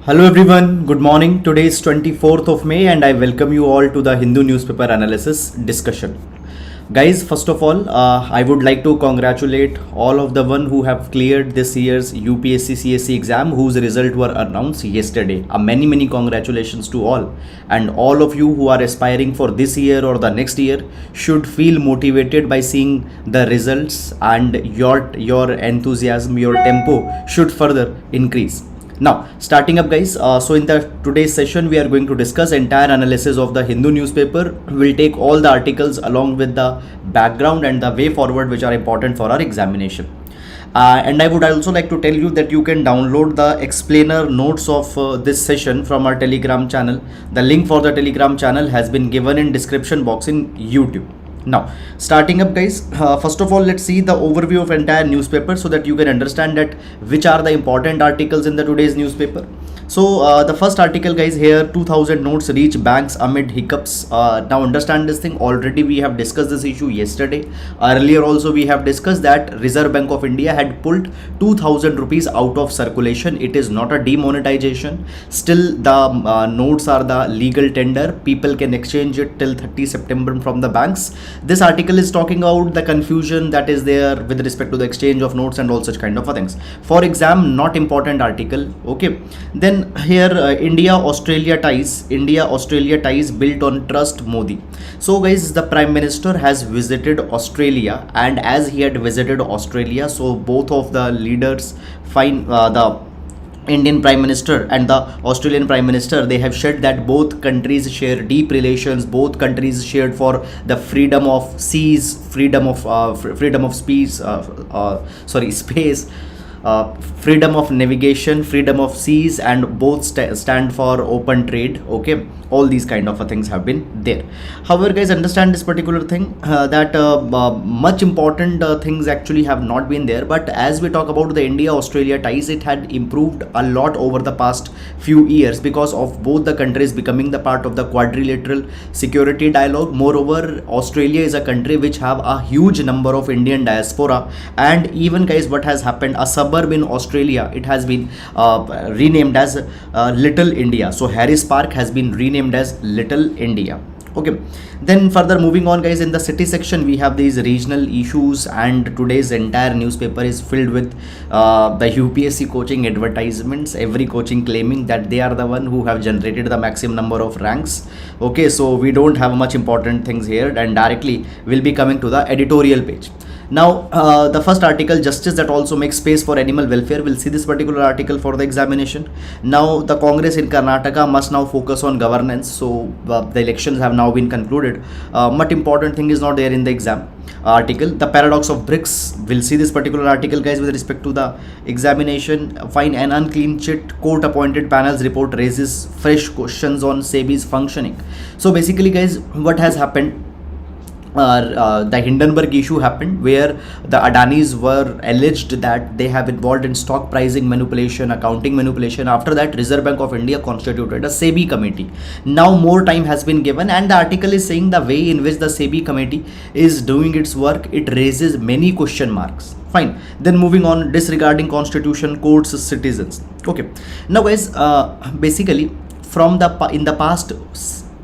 Hello everyone, good morning. Today is 24th of May and I welcome you all to the Hindu newspaper analysis discussion. Guys, first of all, I would like to congratulate all of the one who have cleared this year's UPSC CSE exam whose result were announced yesterday. Many congratulations to all, and all of you who are aspiring for this year or the next year should feel motivated by seeing the results, and your enthusiasm, your tempo should further increase. Now, starting up guys, so in the today's session we are going to discuss entire analysis of the Hindu newspaper. We'll take all the articles along with the background and the way forward which are important for our examination. And I would also like to tell you that you can download the explainer notes of this session from our Telegram channel. The link for the Telegram channel has been given in description box in YouTube. Now, starting up guys, first of all, let's see the overview of entire newspaper so that you can understand that which are the important articles in the today's newspaper. So the first article guys here, 2000 notes reach banks amid hiccups. Now understand this thing, already we have discussed this issue yesterday. Earlier also we have discussed that Reserve Bank of India had pulled 2000 rupees out of circulation. It is not a demonetization. Still the notes are the legal tender. People can exchange it till 30 September from the banks. This article is talking about the confusion that is there with respect to the exchange of notes and all such kind of things. For exam, not important article. Okay. Then here India-Australia ties built on trust Modi. So guys, the Prime Minister has visited Australia, and as he had visited Australia, so both of the leaders find the Indian Prime Minister and the Australian Prime Minister, they have shared that both countries share deep relations. Both countries shared for the freedom of seas, freedom of space, freedom of navigation, freedom of seas, and both stand for open trade. Okay, all these kind of things have been there. However guys, understand this particular thing, that much important things actually have not been there. But as we talk about the India-Australia ties, it had improved a lot over the past few years because of both the countries becoming the part of the quadrilateral security dialogue. Moreover, Australia is a country which have a huge number of Indian diaspora, and even guys, what has happened, a suburb in Australia, it has been renamed as Little India. So Harris Park has been renamed as Little India. Okay, then further moving on guys, in the city section we have these regional issues, and today's entire newspaper is filled with the UPSC coaching advertisements, every coaching claiming that they are the one who have generated the maximum number of ranks. Okay, so we don't have much important things here, and directly we'll be coming to the editorial page. Now the first article, justice that also makes space for animal welfare. We'll see this particular article for the examination. Now the Congress in Karnataka must now focus on governance. So the elections have now been concluded. Much important thing is not there in the exam article. The paradox of BRICS, we'll see this particular article guys with respect to the examination. Fine and unclean chit, court appointed panel's report raises fresh questions on SEBI's functioning. So basically guys, what has happened, the Hindenburg issue happened where the Adanis were alleged that they have involved in stock pricing manipulation, accounting manipulation. After that, Reserve Bank of India constituted a SEBI committee. Now more time has been given, and the article is saying the way in which the SEBI committee is doing its work, it raises many question marks. Fine. Then moving on, disregarding constitution, courts, citizens. Okay. Now guys, basically from in the past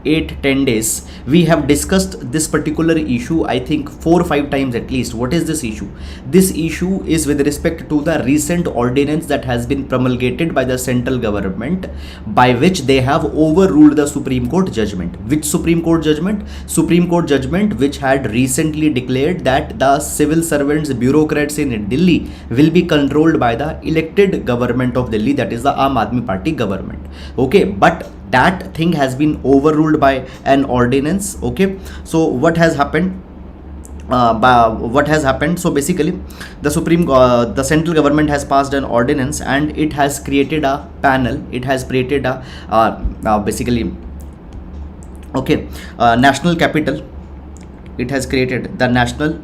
8-10 days we have discussed this particular issue, I think 4 or 5 times at least. What is this issue? This issue is with respect to the recent ordinance that has been promulgated by the central government, by which they have overruled the Supreme Court judgment. Which Supreme Court judgment? Supreme Court judgment which had recently declared that the civil servants, bureaucrats in Delhi will be controlled by the elected government of Delhi, that is the Aam Aadmi Party government. Okay, but that thing has been overruled by an ordinance. Okay, so what has happened? So basically the central government has passed an ordinance, and it has created a panel. It has created a national capital. It has created the National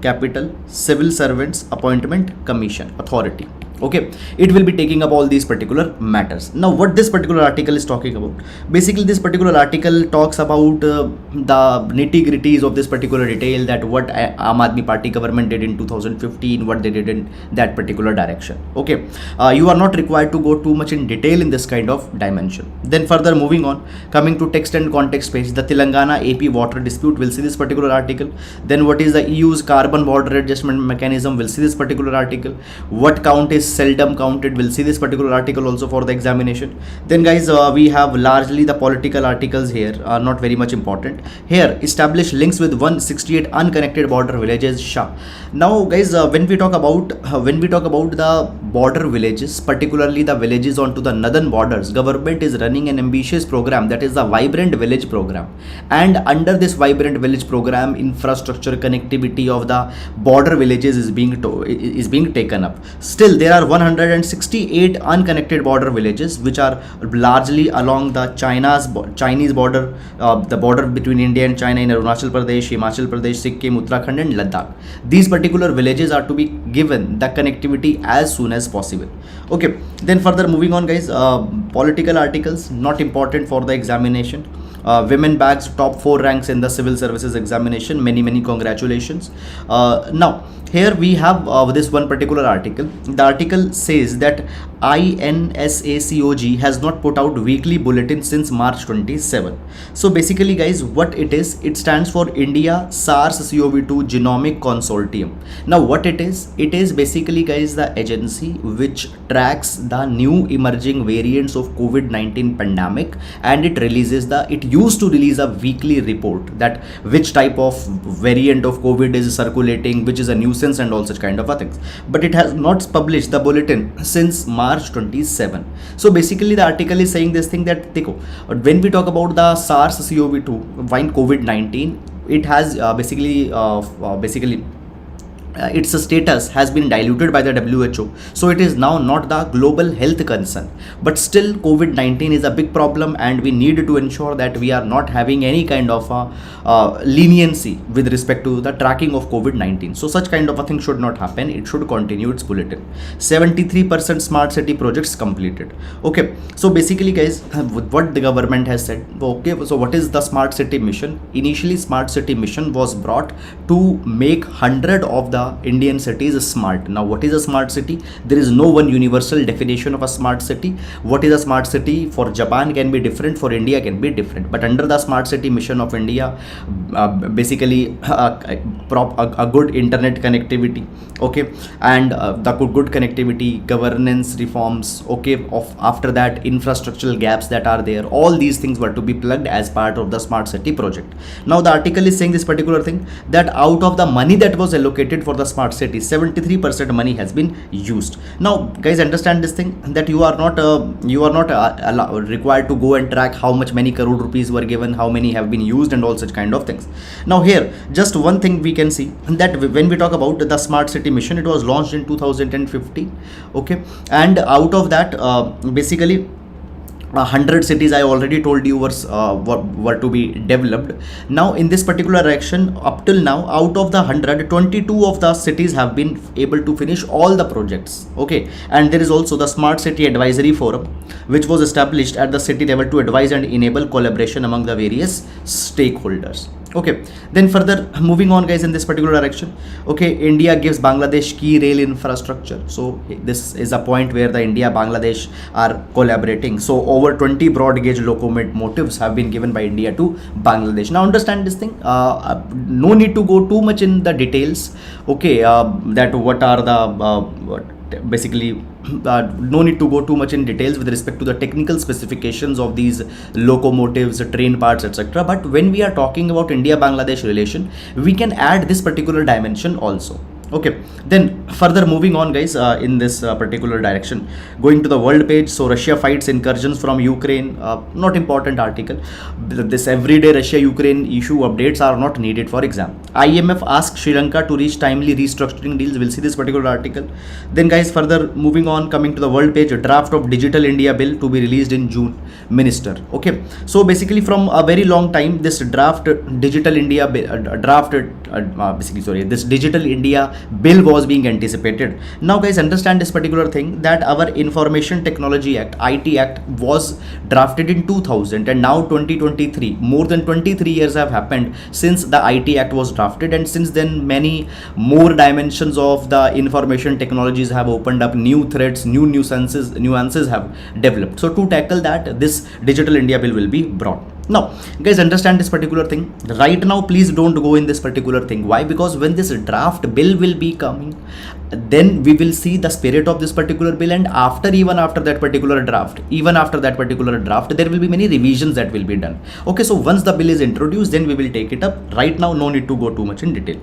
Capital Civil Servants Appointment Commission Authority. Okay, it will be taking up all these particular matters. Now what this particular article is talking about, basically this particular article talks about the nitty gritties of this particular detail, that what Aam Aadmi Party government did in 2015, what they did in that particular direction. Okay, you are not required to go too much in detail in this kind of dimension. Then further moving on, coming to text and context page, the Telangana AP water dispute, will see this particular article. Then what is the EU's carbon border adjustment mechanism, will see this particular article. What count is seldom counted, will see this particular article also for the examination. Then guys, we have largely the political articles here, are not very much important. Here, establish links with 168 unconnected border villages, Shah. Now guys, when we talk about the border villages, particularly the villages onto the northern borders, government is running an ambitious program, that is the Vibrant Village program. And under this Vibrant Village program, infrastructure connectivity of the border villages is being taken up. Still, there are 168 unconnected border villages which are largely along the Chinese border, the border between India and China in Arunachal Pradesh, Himachal Pradesh, Sikkim, Uttarakhand and Ladakh. These particular villages are to be given the connectivity as soon as possible. Okay, then further moving on guys, political articles not important for the examination. Women bags top 4 ranks in the civil services examination, many congratulations. Now here we have this one particular article. The article says that INSACOG has not put out weekly bulletin since March 27. So basically guys, what it is, it stands for India SARS-CoV-2 Genomic Consortium. Now what it is basically guys the agency which tracks the new emerging variants of COVID-19 pandemic, and it used to release a weekly report that which type of variant of COVID is circulating, which is a nuisance and all such kind of things. But it has not published the bulletin since March 27. So basically the article is saying this thing that when we talk about the SARS-CoV-2 COVID-19, it has basically its status has been diluted by the WHO, so it is now not the global health concern. But still COVID-19 is a big problem, and we need to ensure that we are not having any kind of leniency with respect to the tracking of COVID-19. So such kind of a thing should not happen. It should continue its bulletin. 73% smart city projects completed. Okay, so basically guys, what the government has said, okay, so what is the smart city mission? Initially smart city mission was brought to make 100 of the Indian cities smart. Now what is a smart city? There is no one universal definition of a smart city. What is a smart city for Japan can be different, for India can be different. But under the smart city mission of India, basically a good internet connectivity, okay, and the good connectivity, governance reforms, okay, after that infrastructural gaps that are there, all these things were to be plugged as part of the smart city project. Now the article is saying this particular thing, that out of the money that was allocated for the smart city, 73% money has been used. Now guys, understand this thing, that you are not required to go and track how much many crore rupees were given, how many have been used and all such kind of things. Now here just one thing we can see, that when we talk about the smart city mission, it was launched in 2015, okay, and out of that basically 100 cities I already told you were to be developed. Now in this particular direction, up till now, out of the 100, 22 of the cities have been able to finish all the projects, okay. And there is also the smart city advisory forum, which was established at the city level to advise and enable collaboration among the various stakeholders. Okay, then further moving on guys in this particular direction, okay, India gives Bangladesh key rail infrastructure. So this is a point where the India Bangladesh are collaborating. So over 20 broad gauge locomotives have been given by India to Bangladesh. Now understand this thing, no need to go too much in the details, okay, that what are the basically no need to go too much in details with respect to the technical specifications of these locomotives, train parts, etc. But when we are talking about India-Bangladesh relation, we can add this particular dimension also. Okay, then further moving on guys, in this particular direction, going to the world page. So Russia fights incursions from Ukraine, not important article. This everyday Russia-Ukraine issue updates are not needed for exam. IMF asks Sri Lanka to reach timely restructuring deals. We'll see this particular article. Then guys, further moving on, coming to the world page, a draft of Digital India bill to be released in June, minister. Okay, so basically from a very long time, this draft Digital India bill, draft basically sorry, this Digital India bill was being anticipated. Now guys, understand this particular thing, that our Information Technology Act, IT Act, was drafted in 2000, and now 2023, more than 23 years have happened since the IT Act was drafted, and since then many more dimensions of the information technologies have opened up, new threats, new nuances have developed. So to tackle that, this Digital India bill will be brought. Now guys, understand this particular thing. Right now please don't go in this particular thing. Why? Because when this draft bill will be coming, then we will see the spirit of this particular bill, and even after that particular draft, there will be many revisions that will be done. Okay, so once the bill is introduced, then we will take it up. Right now no need to go too much in detail.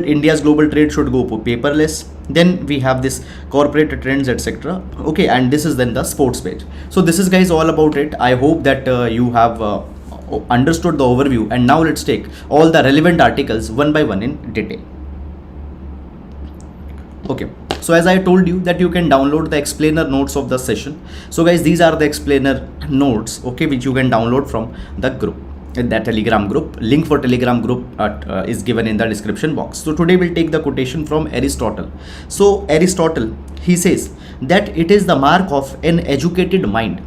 India's global trade should go paperless. Then we have this corporate trends, etc. Okay, and this is then the sports page. So this is guys all about it. I hope that you have understood the overview, and now let's take all the relevant articles one by one in detail. Okay, so as I told you that you can download the explainer notes of the session. So guys, these are the explainer notes, okay, which you can download from the group, in that Telegram group. Link for Telegram group is given in the description box. So today we'll take the quotation from Aristotle. So Aristotle, he says that it is the mark of an educated mind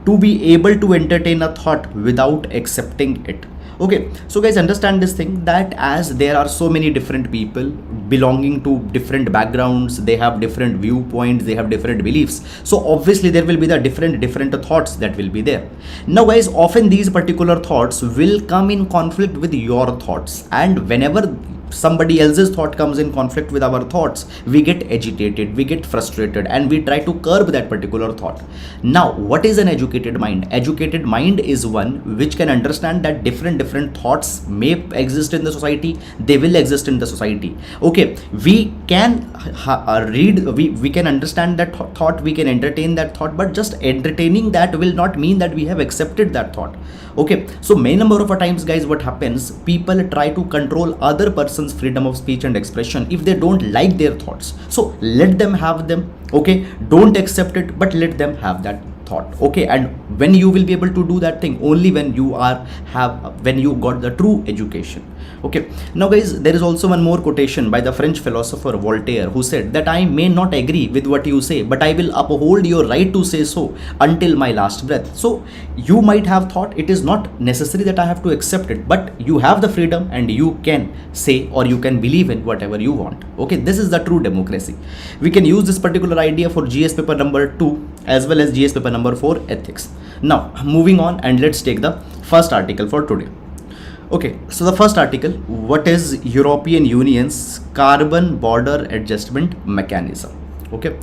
to be able to entertain a thought without accepting it. Okay, so guys, understand this thing, that as there are so many different people belonging to different backgrounds, they have different viewpoints, they have different beliefs, so obviously there will be the different thoughts that will be there. Now guys, often these particular thoughts will come in conflict with your thoughts, and whenever somebody else's thought comes in conflict with our thoughts, we get agitated, we get frustrated, and we try to curb that particular thought. Now what is an educated mind? Educated mind is one which can understand that different thoughts may exist in the society, they will exist in the society. Okay, we can we can understand that thought, we can entertain that thought, but just entertaining that will not mean that we have accepted that thought. Okay, so many number of times guys, what happens, people try to control other person's freedom of speech and expression if they don't like their thoughts. So let them have them. Okay, don't accept it, but let them have that thought. Okay, and when you will be able to do that thing, only when you got the true education. Okay, now guys, there is also one more quotation by the French philosopher Voltaire, who said that I may not agree with what you say, but I will uphold your right to say so until my last breath. So you might have thought, it is not necessary that I have to accept it, but you have the freedom and you can say or you can believe in whatever you want. Okay, this is the true democracy. We can use this particular idea for GS paper number 2 as well as GS paper number 4 ethics. Now moving on, and let's take the first article for today. Okay, so the first article, what is European Union's carbon border adjustment mechanism? Okay,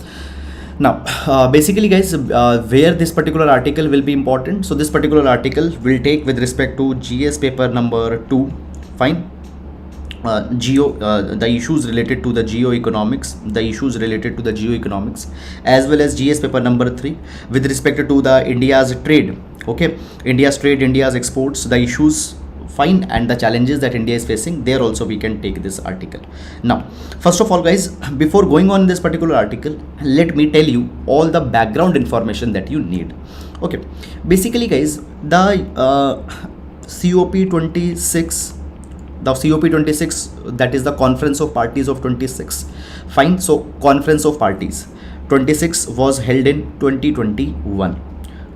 now basically guys, where this particular article will be important. So this particular article will take with respect to GS paper number 2, fine, the issues related to the geoeconomics, as well as GS paper number 3 with respect to the India's trade. Okay, India's trade, India's exports, the issues, fine, and the challenges that India is facing. There also we can take this article. Now first of all guys, before going on this particular article, let me tell you all the background information that you need. Okay, basically guys, the COP26, that is the Conference of Parties of 26, fine. So Conference of Parties 26 was held in 2021,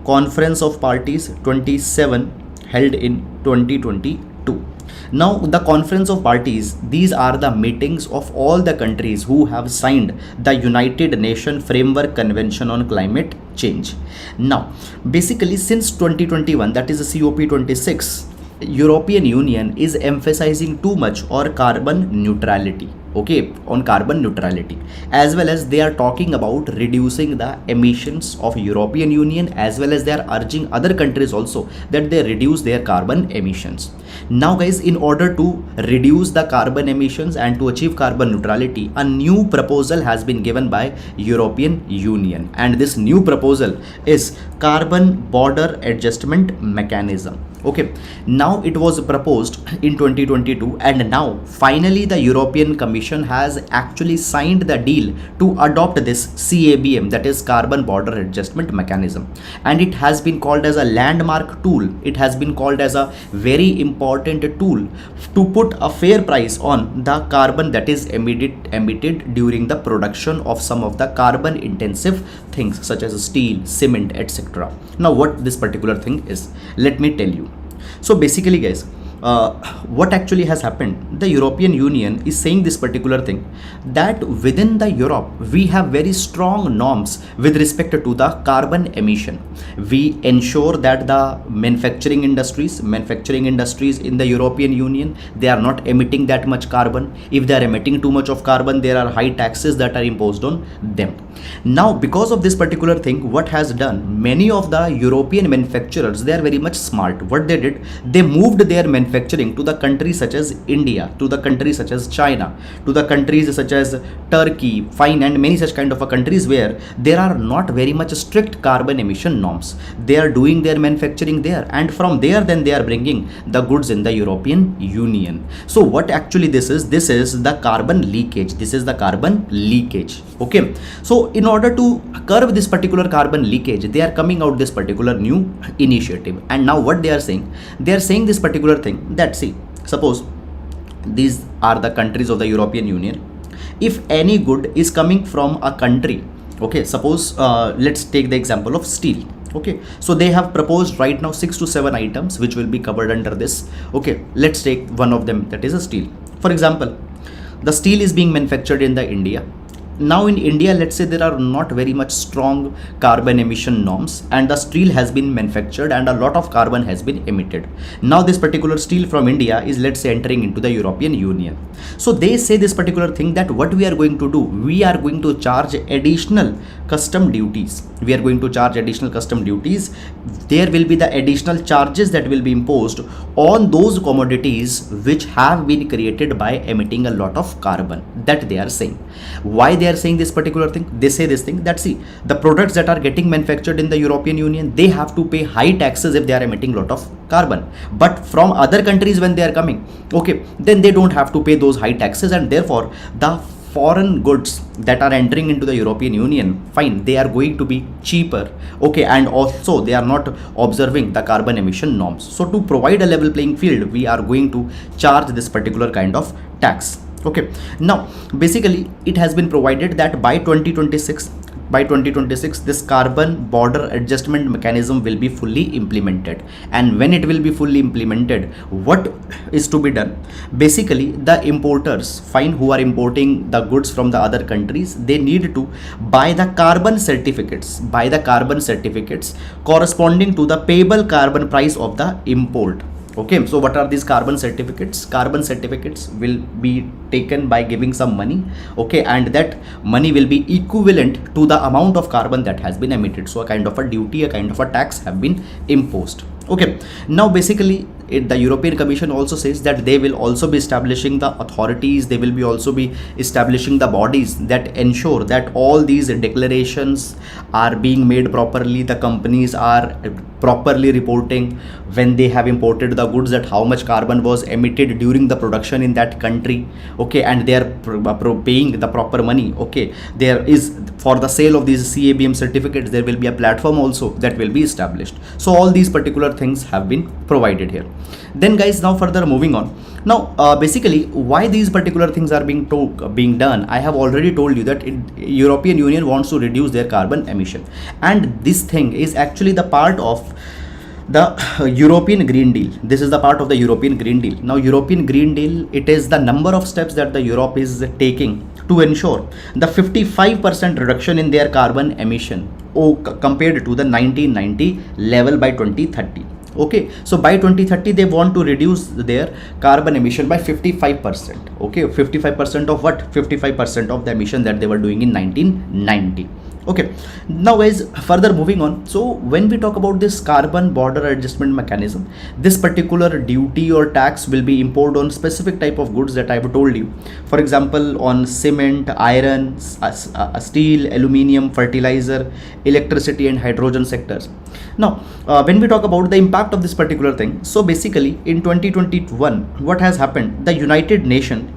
Conference of Parties 27 held in 2022. Now the Conference of Parties, these are the meetings of all the countries who have signed the United Nations Framework Convention on Climate Change. Now basically since 2021, that is the COP26, European Union is emphasizing too much on carbon neutrality. Okay, on carbon neutrality, as well as they are talking about reducing the emissions of European Union, as well as they are urging other countries also that they reduce their carbon emissions. Now guys, in order to reduce the carbon emissions and to achieve carbon neutrality, a new proposal has been given by European Union, and this new proposal is carbon border adjustment mechanism. Okay, now it was proposed in 2022, and now finally the European Commission has actually signed the deal to adopt this CABM, that is carbon border adjustment mechanism, and it has been called as a landmark tool. It has been called as a very important tool to put a fair price on the carbon that is emitted during the production of some of the carbon intensive things such as steel, cement, etc. Now what this particular thing is, let me tell you. So basically guys, what actually has happened, the European Union is saying this particular thing, that within the Europe we have very strong norms with respect to the carbon emission. We ensure that the manufacturing industries in the European Union, they are not emitting that much carbon. If they are emitting too much of carbon, there are high taxes that are imposed on them. Now because of this particular thing, what has done, many of the European manufacturers, they are very much smart. What they did, they moved their manufacturing to the countries such as India, to the countries such as China, to the countries such as Turkey, fine, and many such kind of countries where there are not very much strict carbon emission norms. They are doing their manufacturing there, and from there then they are bringing the goods in the European Union. So what actually this is the carbon leakage. This is the carbon leakage. Okay, so in order to curb this particular carbon leakage, they are coming out this particular new initiative. And now what they are saying this particular thing, that see, suppose these are the countries of the European Union. If any good is coming from a country, okay, suppose let's take the example of steel. Okay, so they have proposed right now 6 to 7 items which will be covered under this. Okay, let's take one of them, that is a steel. For example, the steel is being manufactured in the India. Now in India, let's say there are not very much strong carbon emission norms, and the steel has been manufactured and a lot of carbon has been emitted. Now this particular steel from India is, let's say, entering into the European Union. So they say this particular thing, that what we are going to do, we are going to charge additional custom duties. We are going to charge additional custom duties. There will be the additional charges that will be imposed on those commodities which have been created by emitting a lot of carbon, that they are saying. Why they are saying this particular thing? They say this thing, that see, the products that are getting manufactured in the European Union, they have to pay high taxes if they are emitting a lot of carbon. But from other countries when they are coming, okay, then they don't have to pay those high taxes, and therefore the foreign goods that are entering into the European Union, fine, they are going to be cheaper. Okay, and also they are not observing the carbon emission norms. So to provide a level playing field, we are going to charge this particular kind of tax. Okay, now basically it has been provided that by 2026 this carbon border adjustment mechanism will be fully implemented. And when it will be fully implemented, what is to be done? Basically the importers, fine, who are importing the goods from the other countries, they need to buy the carbon certificates corresponding to the payable carbon price of the import. Okay, so what are these carbon certificates? Carbon certificates will be taken by giving some money, okay, and that money will be equivalent to the amount of carbon that has been emitted. So a kind of a duty, a kind of a tax have been imposed. Okay, now basically the European Commission also says that they will also be establishing the authorities, they will be also be establishing the bodies that ensure that all these declarations are being made properly, the companies are properly reporting when they have imported the goods, that how much carbon was emitted during the production in that country, okay, and they are paying the proper money. Okay, there is, for the sale of these CABM certificates, there will be a platform also that will be established. So all these particular things have been provided here. Then guys, now further moving on, now basically why these particular things are being done, I have already told you that European Union wants to reduce their carbon emission, and this thing is actually the part of the European Green Deal. This is the part of the European Green Deal. Now European Green Deal, it is the number of steps that the Europe is taking to ensure the 55% reduction in their carbon emission compared to the 1990 level by 2030. Okay, so by 2030 they want to reduce their carbon emission by 55%. Okay, 55% of what? 55% of the emission that they were doing in 1990. Okay, now guys, further moving on. So when we talk about this carbon border adjustment mechanism, this particular duty or tax will be imposed on specific type of goods that I have told you. For example, on cement, iron, steel, aluminium, fertilizer, electricity and hydrogen sectors. Now when we talk about the impact of this particular thing, so basically in 2021 what has happened, the United Nation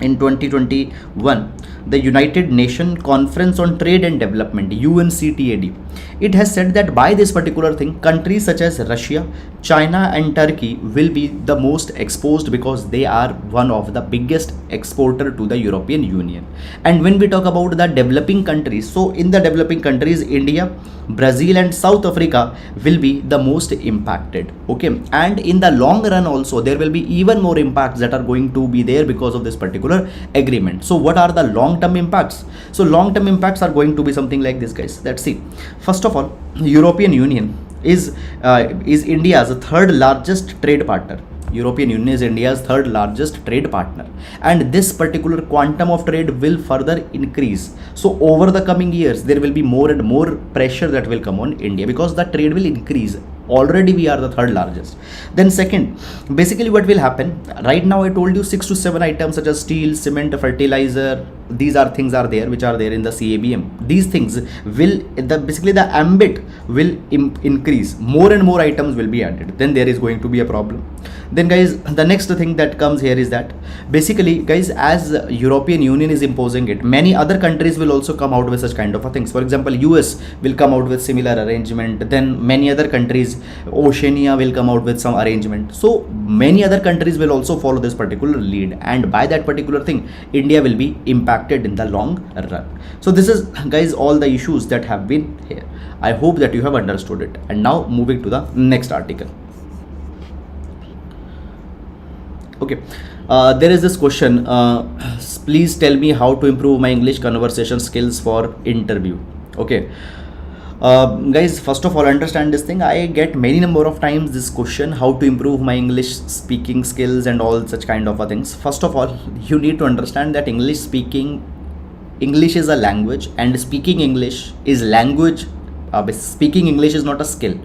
in 2021, the United Nation Conference on Trade and Development, UNCTAD, it has said that by this particular thing, countries such as Russia, China and Turkey will be the most exposed because they are one of the biggest exporter to the European Union. And when we talk about the developing countries, so in the developing countries, India, Brazil and South Africa will be the most impacted. Okay, and in the long run also there will be even more impacts that are going to be there because of this particular agreement. So what are the long term impacts? So long term impacts are going to be something like this, guys. Let's see. First of all, European Union is India's third largest trade partner. European Union is India's third largest trade partner, and this particular quantum of trade will further increase. So over the coming years there will be more and more pressure that will come on India because the trade will increase. Already we are the third largest. Then second, basically what will happen, right now I told you 6 to 7 items such as steel, cement, fertilizer, these are things are there which are there in the CABM. These things will, basically the ambit will increase, more and more items will be added, then there is going to be a problem. Then guys, the next thing that comes here is that basically guys, as European Union is imposing it, many other countries will also come out with such kind of a things. For example, US will come out with similar arrangement, then many other countries, Oceania will come out with some arrangement. So many other countries will also follow this particular lead, and by that particular thing India will be impacted in the long run. So this is guys all the issues that have been here. I hope that you have understood it. And now moving to the next article. Okay, there is this question, please tell me how to improve my English conversation skills for interview. Okay, guys, first of all, understand this thing. I get many number of times this question, how to improve my English speaking skills and all such kind of things. First of all, you need to understand that English is a language, and speaking English is language. Speaking English is not a skill.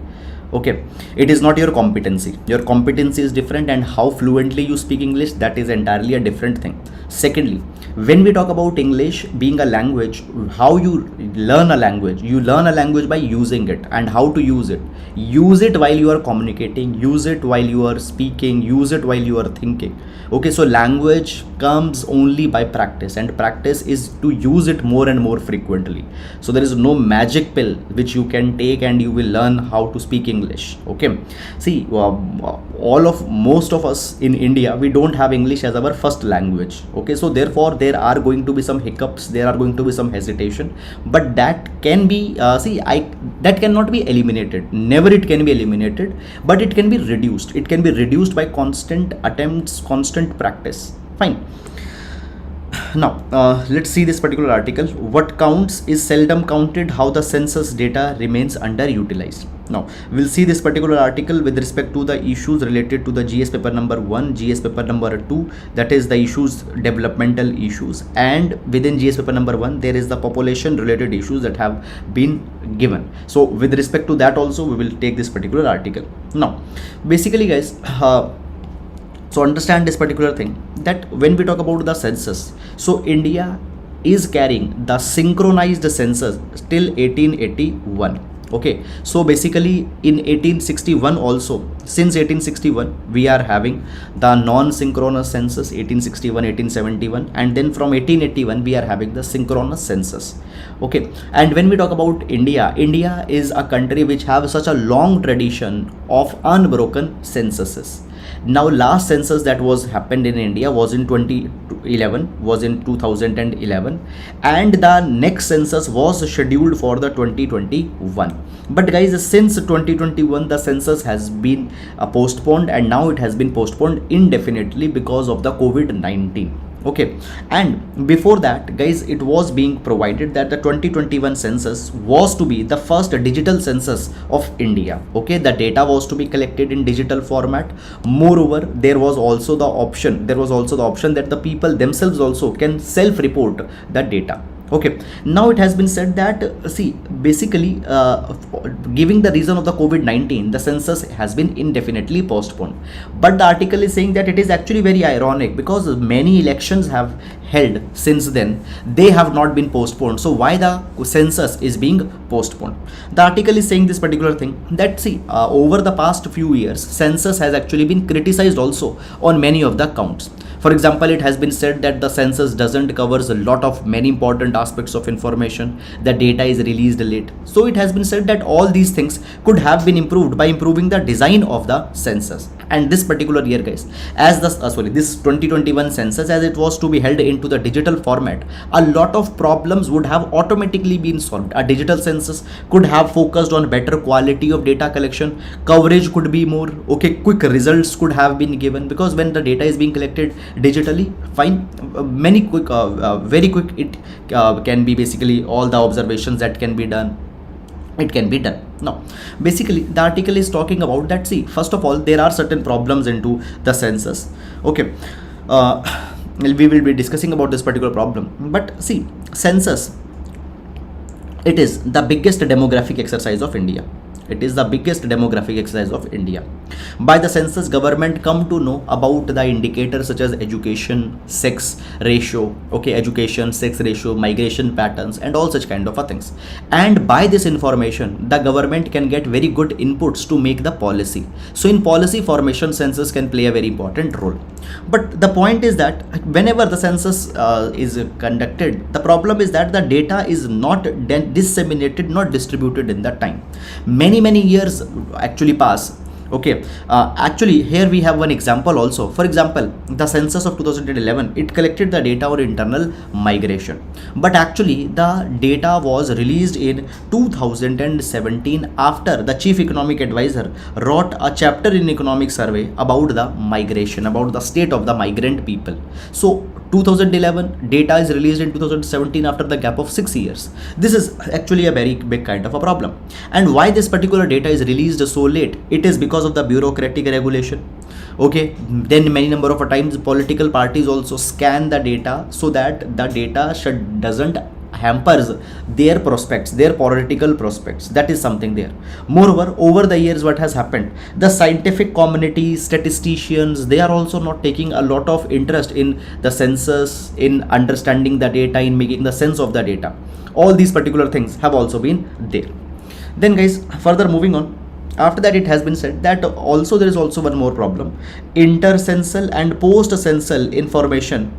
Okay, it is not your competency. Your competency is different, and how fluently you speak English, that is entirely a different thing. Secondly, when we talk about English being a language, how you learn a language, you learn a language by using it. And how to use it? Use it while you are communicating, use it while you are speaking, use it while you are thinking. Okay, so language comes only by practice, and practice is to use it more and more frequently. So there is no magic pill which you can take and you will learn how to speak English. Okay, see, most of us in India, we don't have English as our first language. Okay, so therefore there are going to be some hiccups, there are going to be some hesitation, but that can be that cannot be eliminated. Never it can be eliminated, but it can be reduced. It can be reduced by constant attempts, constant practice. Fine. Now let's see this particular article. What counts is seldom counted, how the census data remains underutilized. Now we'll see this particular article with respect to the issues related to the GS paper number 1, GS paper number 2, that is the issues, developmental issues, and within GS paper number 1 there is the population related issues that have been given. So with respect to that also we will take this particular article. Now basically guys, so understand this particular thing, that when we talk about the census, so India is carrying the synchronized census till 1881. Okay, so basically in 1861 also, since 1861 we are having the non-synchronous census, 1861, 1871, and then from 1881 we are having the synchronous census. Okay, and when we talk about India, India is a country which have such a long tradition of unbroken censuses. Now last census that was happened in India was in 2011, and the next census was scheduled for the 2021. But guys, since 2021 the census has been postponed, and now it has been postponed indefinitely because of the COVID-19. Okay, and before that guys, it was being provided that the 2021 census was to be the first digital census of India. Okay, the data was to be collected in digital format. Moreover, there was also the option that the people themselves also can self-report the data. Okay, now it has been said that see, basically, giving the reason of the COVID-19, the census has been indefinitely postponed. But the article is saying that it is actually very ironic because many elections have held since then, they have not been postponed. So why the census is being postponed? The article is saying this particular thing, that see, over the past few years, census has actually been criticized also on many of the counts. For example, it has been said that the census doesn't covers a lot of many important aspects of information. The data is released late. So it has been said that all these things could have been improved by improving the design of the census. And this particular year, guys, as the this 2021 census, as it was to be held into the digital format, a lot of problems would have automatically been solved. A digital census could have focused on better quality of data collection, coverage could be more, okay, quick results could have been given, because when the data is being collected digitally, fine, many quick, very quick, it can be basically all the observations that can be done, it can be done. Now basically the article is talking about that, see, first of all, there are certain problems into the census. Okay, we will be discussing about this particular problem. But see, census, it is the biggest demographic exercise of India. It is the biggest demographic exercise of India. By the census, government come to know about the indicators such as education, sex ratio, okay, education, sex ratio, migration patterns, and all such kind of things. And by this information, the government can get very good inputs to make the policy. So in policy formation, census can play a very important role. But the point is that whenever the census is conducted, the problem is that the data is not disseminated, not distributed in that time. Many years actually pass. Okay, actually here we have one example also. For example, the census of 2011, it collected the data on internal migration, but actually the data was released in 2017 after the chief economic advisor wrote a chapter in economic survey about the migration, about the state of the migrant people. So 2011 data is released in 2017 after the gap of 6 years. This is actually a very big kind of a problem. And why this particular data is released so late? It is because of the bureaucratic regulation. Okay, then many number of times political parties also scan the data so that the data doesn't hampers their prospects, their political prospects. That is something there. Moreover, over the years, what has happened, the scientific community, statisticians, they are also not taking a lot of interest in the census, in understanding the data, in making the sense of the data. All these particular things have also been there. Then guys, further moving on, after that, it has been said that also there is also one more problem. Intercensal and post-censal information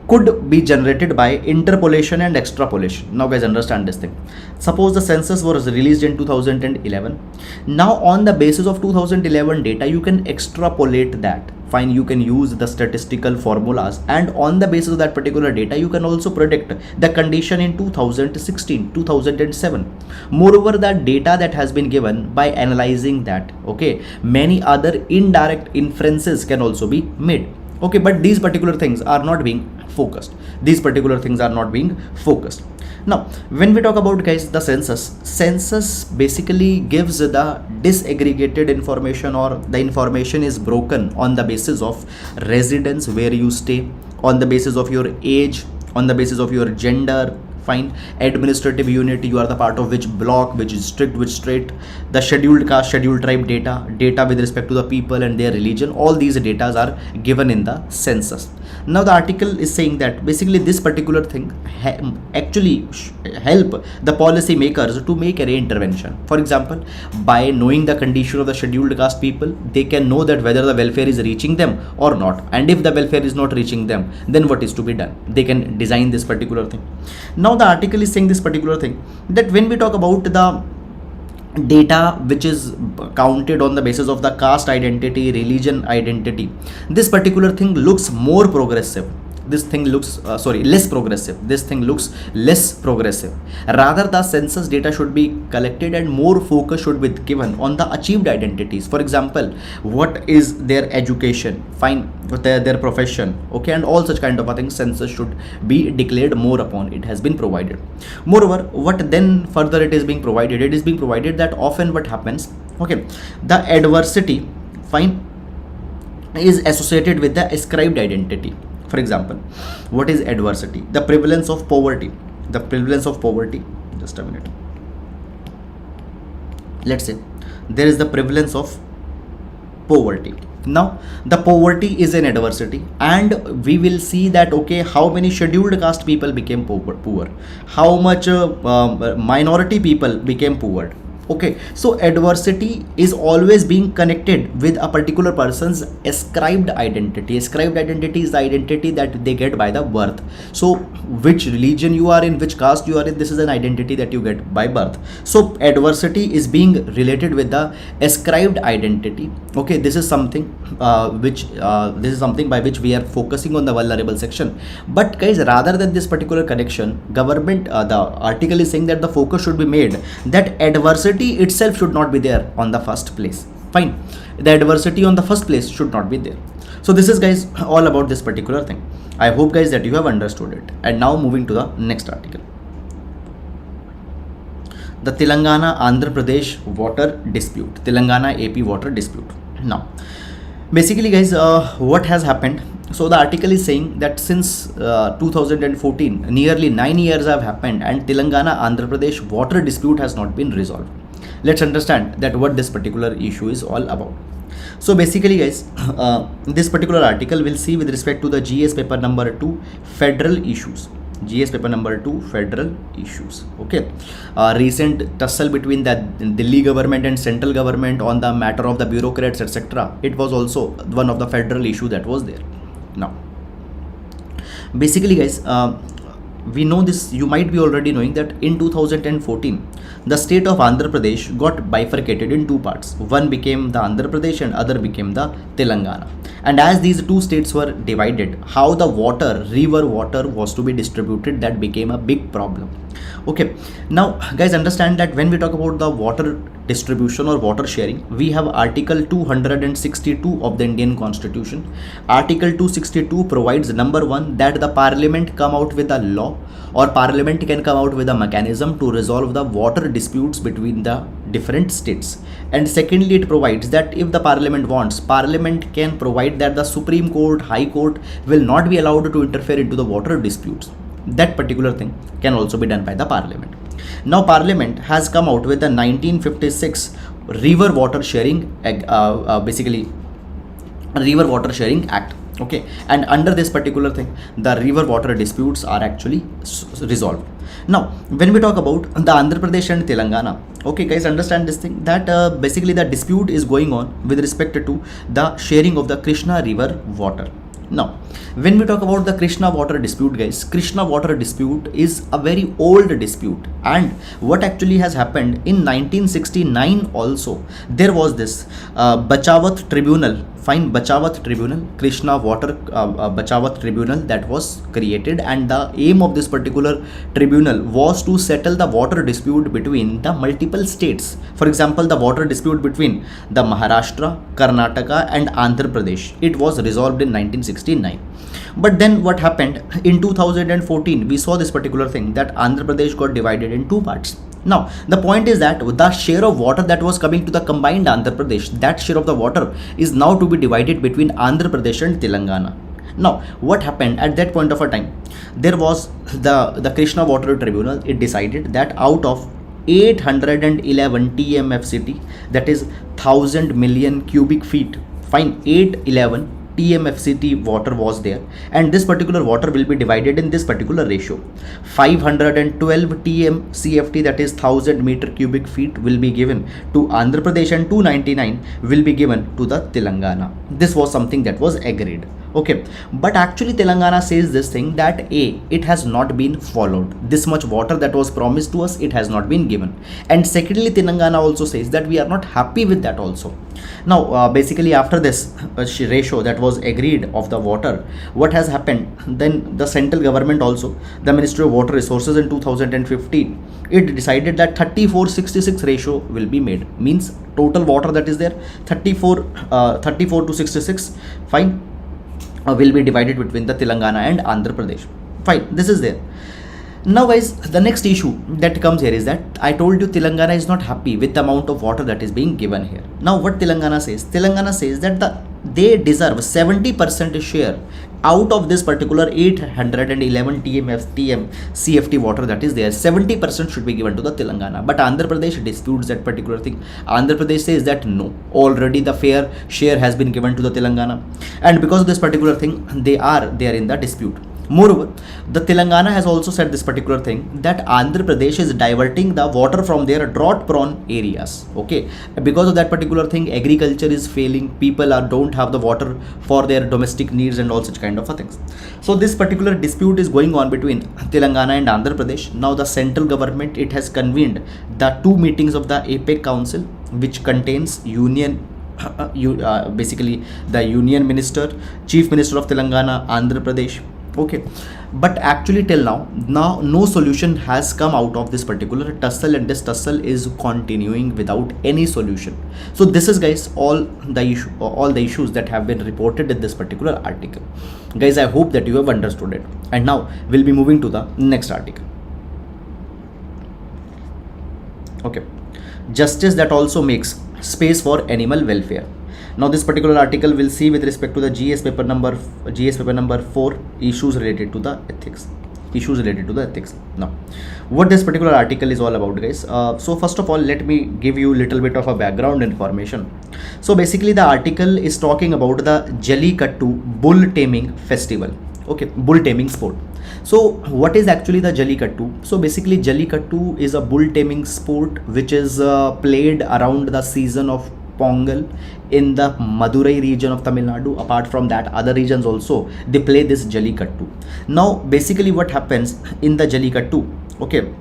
could be generated by interpolation and extrapolation. Now guys, understand this thing. Suppose the census was released in 2011. Now on the basis of 2011 data, you can extrapolate that. Fine, you can use the statistical formulas, and on the basis of that particular data, you can also predict the condition in 2016, 2007. Moreover, that data that has been given, by analyzing that, okay, many other indirect inferences can also be made. Okay, but these particular things are not being focused. These particular things are not being focused. Now, when we talk about, guys, the census basically gives the disaggregated information, or the information is broken on the basis of residence, where you stay, on the basis of your age, on the basis of your gender, fine, administrative unit, you are the part of which block, which district, which state, the scheduled caste, scheduled tribe data with respect to the people and their religion. All these data are given in the census. Now the article is saying that basically this particular thing actually help the policy makers to make an intervention. For example, by knowing the condition of the scheduled caste people, they can know that whether the welfare is reaching them or not, and if the welfare is not reaching them, then what is to be done. They can design this particular thing. Now the article is saying this particular thing, that when we talk about the data which is counted on the basis of the caste identity, religion identity, this particular thing looks more progressive. This thing looks less progressive. This thing looks less progressive. Rather, the census data should be collected and more focus should be given on the achieved identities. For example, what is their education, fine, their profession, okay, and all such kind of things. Census should be declared more upon. It has been provided. Moreover, what then further it is being provided? It is being provided that often what happens, okay, the adversity, fine, is associated with the ascribed identity. For example, what is adversity? The prevalence of poverty, the prevalence of poverty, just a minute, let's say there is the prevalence of poverty. Now the poverty is an adversity, and we will see that okay, how many scheduled caste people became poor, how much minority people became poor. Okay, so adversity is always being connected with a particular person's ascribed identity. Ascribed identity is the identity that they get by the birth. So which religion you are in, which caste you are in, this is an identity that you get by birth. So adversity is being related with the ascribed identity. Okay, this is something this is something by which we are focusing on the vulnerable section. But guys, rather than this particular connection, government the article is saying that the focus should be made that adversity itself should not be there on the first place. Fine, the adversity on the first place should not be there. So this is guys all about this particular thing. I hope guys that you have understood it. And now moving to the next article, the Telangana Andhra Pradesh water dispute, Telangana AP water dispute. Now basically guys, what has happened? So the article is saying that since 2014 nearly 9 years have happened and Telangana Andhra Pradesh water dispute has not been resolved. Let's understand that what this particular issue is all about. So basically guys, this particular article will see with respect to the GS paper number 2 federal issues. GS paper number 2 federal issues. Okay, recent tussle between the Delhi government and central government on the matter of the bureaucrats, etc. It was also one of the federal issue that was there. Now basically guys, we know this, you might be already knowing that in 2014 the state of Andhra Pradesh got bifurcated in two parts. One became the Andhra Pradesh and other became the Telangana. And as these two states were divided, how the water, river water was to be distributed, that became a big problem. Okay, now guys, understand that when we talk about the water distribution or water sharing, we have article 262 of the Indian Constitution. Article 262 provides, number one, that the parliament come out with a law, or parliament can come out with a mechanism to resolve the water disputes between the different states. And secondly, it provides that if the parliament wants, parliament can provide that the Supreme Court, High Court will not be allowed to interfere into the water disputes. That particular thing can also be done by the parliament. Now parliament has come out with the 1956 river water sharing basically river water sharing act. Okay, and under this particular thing, the river water disputes are actually resolved. Now when we talk about the Andhra Pradesh and Telangana, okay guys, understand this thing that basically the dispute is going on with respect to the sharing of the Krishna river water. Now when we talk about the Krishna water dispute, guys, Krishna water dispute is a very old dispute, and what actually has happened in 1969 also, there was this Bachawat tribunal, fine, Bachawat tribunal, Krishna water Bachawat tribunal that was created, and the aim of this particular tribunal was to settle the water dispute between the multiple states. For example, the water dispute between the Maharashtra, Karnataka and Andhra Pradesh, it was resolved in 1969. But then what happened in 2014, we saw this particular thing that Andhra Pradesh got divided in two parts. Now the point is that the share of water that was coming to the combined Andhra Pradesh, that share of the water is now to be divided between Andhra Pradesh and Telangana. Now what happened at that point of a time, there was the Krishna water tribunal, it decided that out of 811 TMFCT, that is 1000 million cubic feet, fine, 811 TMFCT water was there, and this particular water will be divided in this particular ratio. 512 TMCFT, that is 1000 meter cubic feet, will be given to Andhra Pradesh and 299 will be given to the Telangana. This was something that was agreed. Okay, but actually Telangana says this thing that it has not been followed. This much water that was promised to us, it has not been given. And secondly, Telangana also says that we are not happy with that also. Now basically after this ratio that was agreed of the water, what has happened, then the central government also, the Ministry of Water Resources in 2015, it decided that 34:66 ratio will be made. Means total water that is there, 34 to 66, fine, will be divided between the Telangana and Andhra Pradesh. Fine, this is there. Now guys, the next issue that comes here is that I told you Telangana is not happy with the amount of water that is being given here. Now what Telangana says? Telangana says that the they deserve 70% share out of this particular 811 TM CFT water that is there. 70% should be given to the Telangana, but Andhra Pradesh disputes that particular thing. Andhra Pradesh says that no, already the fair share has been given to the Telangana, and because of this particular thing, they are in the dispute. Moreover, the Telangana has also said this particular thing, that Andhra Pradesh is diverting the water from their drought prone areas. Okay, because of that particular thing, agriculture is failing, people don't have the water for their domestic needs and all such kind of things. So this particular dispute is going on between Telangana and Andhra Pradesh. Now the central government, it has convened the 2 meetings of the APEC Council, which contains basically the Union Minister, Chief Minister of Telangana, Andhra Pradesh. Okay, but actually till now no solution has come out of this particular tussle, and this tussle is continuing without any solution. So this is, guys, all the issues that have been reported in this particular article. Guys, I hope that you have understood it, and now we'll be moving to the next article. Okay, justice that also makes space for animal welfare. Now this particular article will see with respect to the GS paper number 4, issues related to the ethics. Now what this particular article is all about, guys, so first of all, let me give you a little bit of a background information. So basically the article is talking about the Jallikattu bull taming festival. Okay, bull taming sport. So what is actually the Jallikattu? So basically Jallikattu is a bull taming sport which is played around the season of Pongal in the Madurai region of Tamil Nadu. Apart from that, other regions also, they play this Jallikattu. Now basically what happens in the Jallikattu, okay,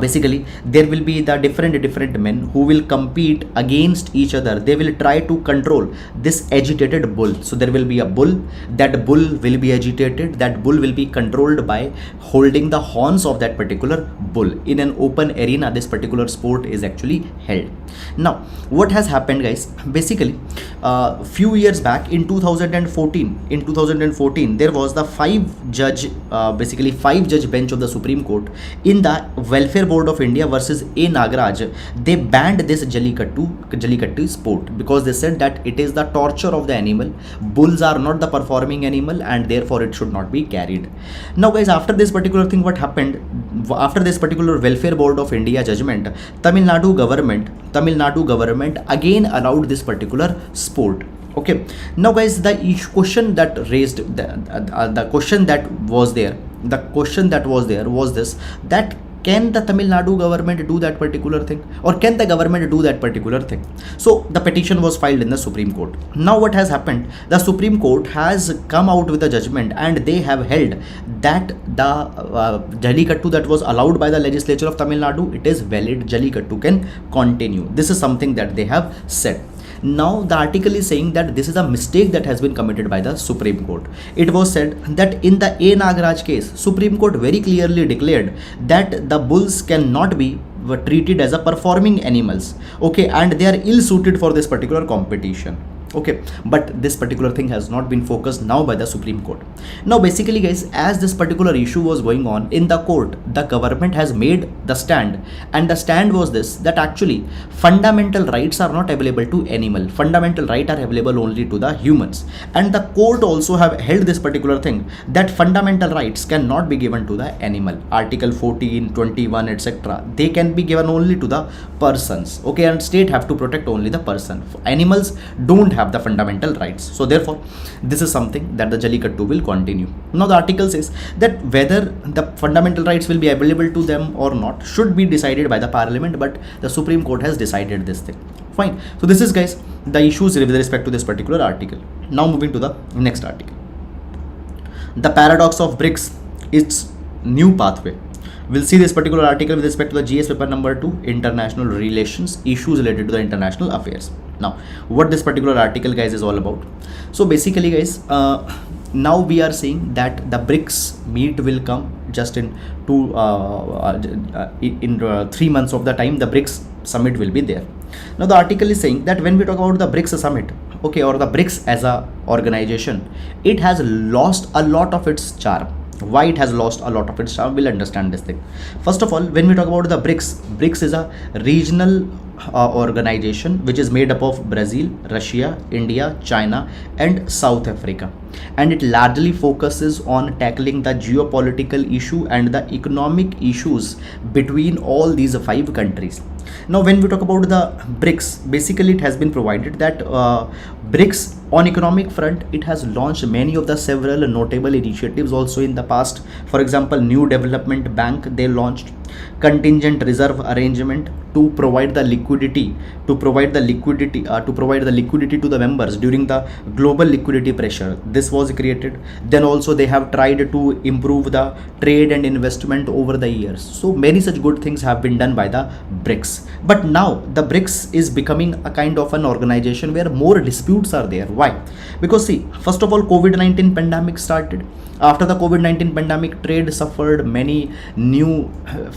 basically there will be the different men who will compete against each other. They will try to control this agitated bull. So there will be a bull, that bull will be agitated, that bull will be controlled by holding the horns of that particular bull in an open arena. This particular sport is actually held. Now what has happened, guys, basically few years back in 2014 there was the 5 judge bench of the Supreme Court in the Welfare Board of India versus A. Nagaraj. They banned this Jallikattu sport because they said that it is the torture of the animal. Bulls are not the performing animal, and therefore it should not be carried. Now guys, after this particular thing, what happened after this particular Welfare Board of India judgment, Tamil Nadu government again allowed this particular sport. Okay, now guys, the question that was there was this, that can the Tamil Nadu government do that particular thing, or can the government do that particular thing? So the petition was filed in the Supreme Court. Now what has happened, the Supreme Court has come out with a judgment, and they have held that the Jallikattu that was allowed by the legislature of Tamil Nadu, it is valid. Jallikattu can continue. This is something that they have said. Now the article is saying that this is a mistake that has been committed by the Supreme Court. It was said that in the A. Nagaraj case, Supreme Court very clearly declared that the bulls cannot be treated as a performing animals. Okay, and they are ill suited for this particular competition. Okay, but this particular thing has not been focused now by the Supreme Court. Now basically, guys, as this particular issue was going on in the court, the government has made the stand, and the stand was this, that actually fundamental rights are not available to animal. Fundamental rights are available only to the humans, and the court also have held this particular thing, that fundamental rights cannot be given to the animal. Article 14, 21, etc. they can be given only to the persons. Okay, and state have to protect only the person. Animals don't have the fundamental rights. So therefore this is something that the Jallikattu will continue. Now the article says that whether the fundamental rights will be available to them or not should be decided by the parliament, but the Supreme Court has decided this thing. Fine. So this is, guys, the issues with respect to this particular article. Now moving to the next article. The paradox of BRICS, its new pathway. We'll see this particular article with respect to the GS paper number 2, international relations, issues related to the international affairs. Now what this particular article, guys, is all about. So basically, guys, now we are seeing that the BRICS meet will come just in 3 months of the time. The BRICS summit will be there. Now the article is saying that when we talk about the BRICS summit, okay, or the BRICS as a organization, it has lost a lot of its charm. Why it has lost a lot of its charm? We'll understand this thing. First of all, when we talk about the BRICS is a regional organization which is made up of Brazil, Russia, India, China, and South Africa, and it largely focuses on tackling the geopolitical issue and the economic issues between all these five countries. Now, when we talk about the BRICS, basically it has been provided that BRICS on economic front, it has launched many of the several notable initiatives also in the past. For example, New Development Bank, they launched contingent reserve arrangement to provide the liquidity to provide the liquidity to the members during the global liquidity pressure. This was created. Then also they have tried to improve the trade and investment over the years. So many such good things have been done by the BRICS. But now the BRICS is becoming a kind of an organization where more disputes are there. Why? Because see, first of all, COVID-19 pandemic started. After the COVID-19 pandemic, trade suffered, many new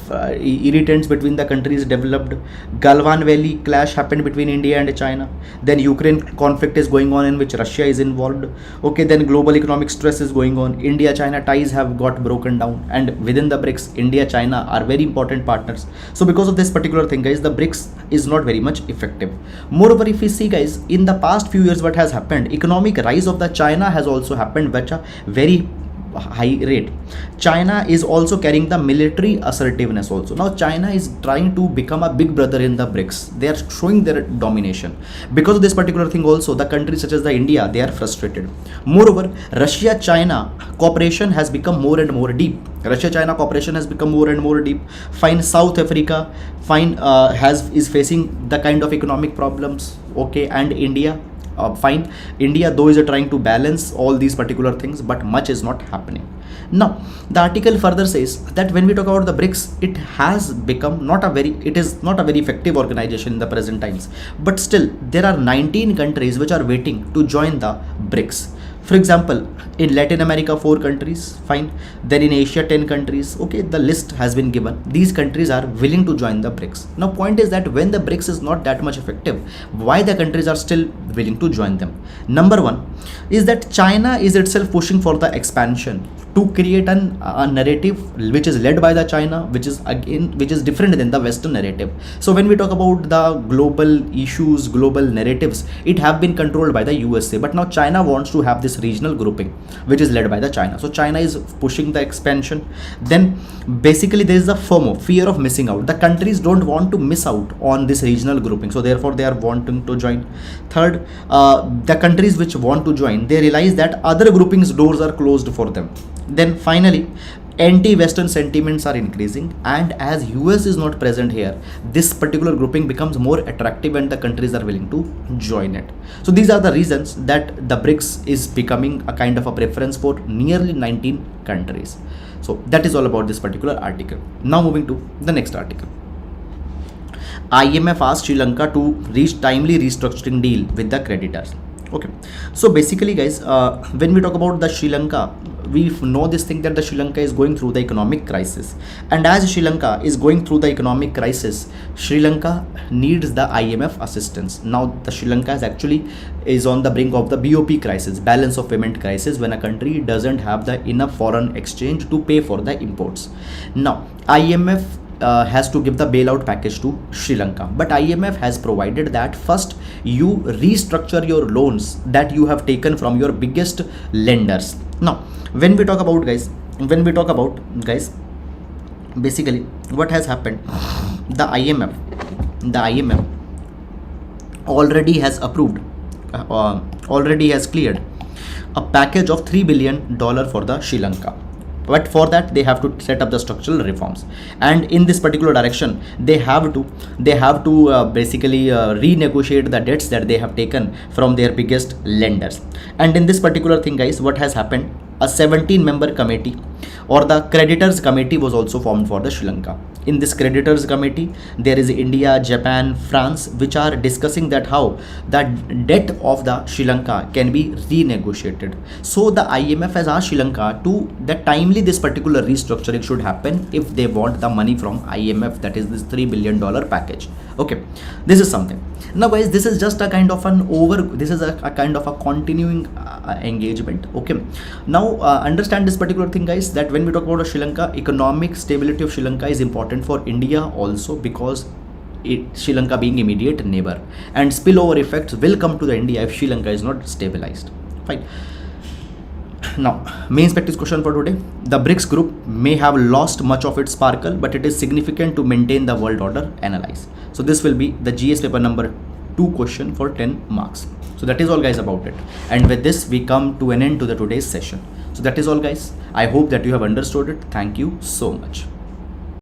irritants between the countries developed. Galwan Valley clash happened between India and China. Then Ukraine conflict is going on in which Russia is involved. Okay, then global economic stress is going on. India-China ties have got broken down, and within the BRICS, India-China are very important partners. So because of this particular thing, guys, the BRICS is not very much effective. Moreover, if we see, guys, in the past few years what has happened, economic rise of the China has also happened, which a very high rate. China is also carrying the military assertiveness also. Now China is trying to become a big brother in the BRICS. They are showing their domination. Because of this particular thing also, the countries such as the India, they are frustrated. Moreover, Russia-China cooperation has become more and more deep. Russia-China cooperation has become more and more deep. Fine, South Africa, fine, is facing the kind of economic problems. Okay, and India, fine, India though is trying to balance all these particular things, but much is not happening. Now the article further says that when we talk about the BRICS, it has become it is not a very effective organization in the present times, but still there are 19 countries which are waiting to join the BRICS. For example, in Latin America 4 countries, fine, then in Asia 10 countries. Okay, the list has been given. These countries are willing to join the BRICS. Now point is that when the BRICS is not that much effective, why the countries are still willing to join them? Number one is that China is itself pushing for the expansion to create a narrative which is led by the China, which is different than the Western narrative. So when we talk about the global issues, global narratives, it have been controlled by the USA, but now China wants to have this regional grouping which is led by the China. So China is pushing the expansion. Then basically there is the FOMO, fear of missing out. The countries don't want to miss out on this regional grouping, so therefore they are wanting to join. Third, the countries which want to join, they realize that other groupings doors are closed for them. Then finally, anti-Western sentiments are increasing, and as US is not present here, this particular grouping becomes more attractive and the countries are willing to join it. So these are the reasons that the BRICS is becoming a kind of a preference for nearly 19 countries. So that is all about this particular article. Now moving to the next article. IMF asked Sri Lanka to reach timely restructuring deal with the creditors. Okay, so basically, guys, when we talk about the Sri Lanka, we know this thing that the Sri Lanka is going through the economic crisis, and as Sri Lanka is going through the economic crisis, Sri Lanka needs the IMF assistance. Now the Sri Lanka is on the brink of the BOP crisis, balance of payment crisis, when a country doesn't have the enough foreign exchange to pay for the imports. Now IMF has to give the bailout package to Sri Lanka, but IMF has provided that first you restructure your loans that you have taken from your biggest lenders. Now when we talk about guys, basically what has happened, the IMF already has approved, already has cleared a package of $3 billion for the Sri Lanka. But for that they have to set up the structural reforms, and in this particular direction they have to basically renegotiate the debts that they have taken from their biggest lenders. And in this particular thing, guys, what has happened, a 17-member committee or the creditors committee was also formed for the Sri Lanka. In this creditors committee, there is India, Japan, France, which are discussing that how the debt of the Sri Lanka can be renegotiated. So the IMF has asked Sri Lanka to that timely this particular restructuring should happen if they want the money from IMF, that is this $3 billion package. Okay, this is something. Now guys, this is just a kind of a kind of a continuing engagement. Okay, now understand this particular thing, guys. this, that when we talk about Sri Lanka, economic stability of Sri Lanka is important for India also, because Sri Lanka being immediate neighbor, and spillover effects will come to the India if Sri Lanka is not stabilized. Fine. Now, main practice question for today. The BRICS group may have lost much of its sparkle, but it is significant to maintain the world order. Analyze. So this will be the GS paper number 2 question for 10 marks. So that is all guys about it. And with this, we come to an end to the today's session. So that is all guys. I hope that you have understood it. Thank you so much.